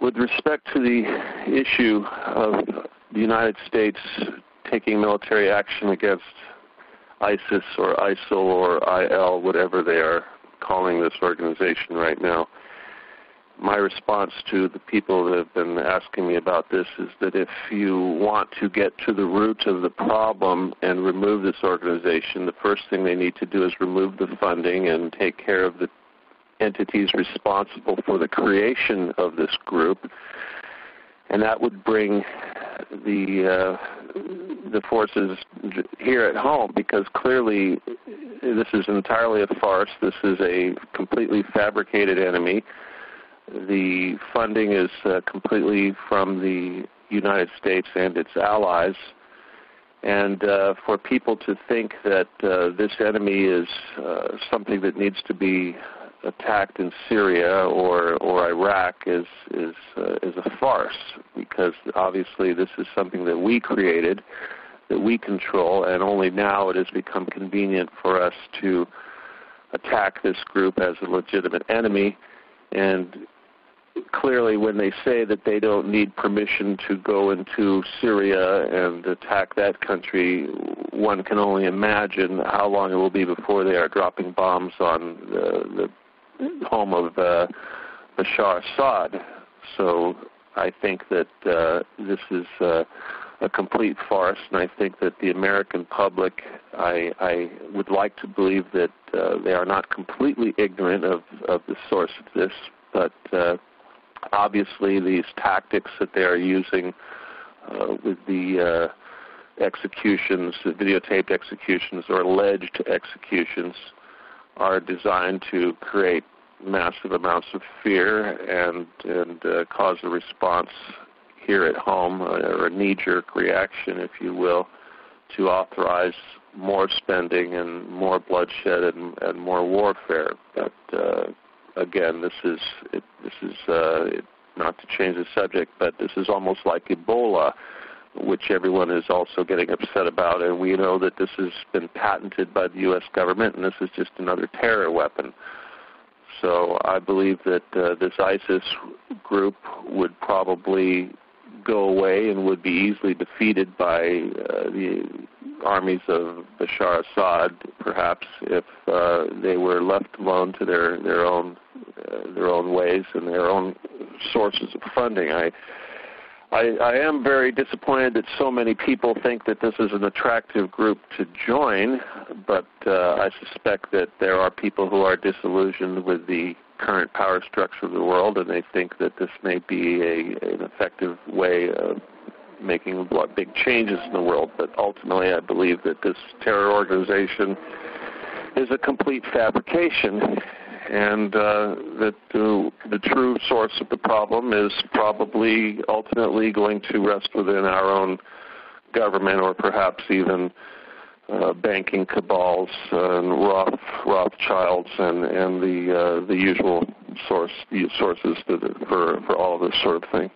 With respect to the issue of the United States taking military action against ISIS or ISIL or IL, whatever they are calling this organization right now, my response to the people that have been asking me about this is that if you want to get to the root of the problem and remove this organization, the first thing they need to do is remove the funding and take care of the entities responsible for the creation of this group, and that would bring the forces here at home, because clearly this is entirely a farce. This is a completely fabricated enemy. The funding is completely from the United States and its allies, and for people to think that this enemy is something that needs to be attacked in Syria or Iraq is a farce, because obviously this is something that we created, that we control, and only now it has become convenient for us to attack this group as a legitimate enemy. And clearly when they say that they don't need permission to go into Syria and attack that country, one can only imagine how long it will be before they are dropping bombs on the home of Bashar Assad. So I think that this is a complete farce, and I think that the American public, I would like to believe that they are not completely ignorant of the source of this, but obviously these tactics that they are using with the executions, the videotaped executions or alleged executions, are designed to create massive amounts of fear and cause a response here at home, or a knee-jerk reaction, if you will, to authorize more spending and more bloodshed and more warfare. But again, this is not to change the subject, but this is almost like Ebola, which everyone is also getting upset about, and we know that this has been patented by the U.S. government, and this is just another terror weapon. So I believe that this ISIS group would probably go away and would be easily defeated by the armies of Bashar Assad, perhaps, if they were left alone to their own ways and their own sources of funding. I am very disappointed that so many people think that this is an attractive group to join, but I suspect that there are people who are disillusioned with the current power structure of the world, and they think that this may be an effective way of making big changes in the world. But ultimately, I believe that this terror organization is a complete fabrication, and that the true source of the problem is probably ultimately going to rest within our own government, or perhaps even banking cabals and Rothschilds and the usual sources for all of this sort of thing.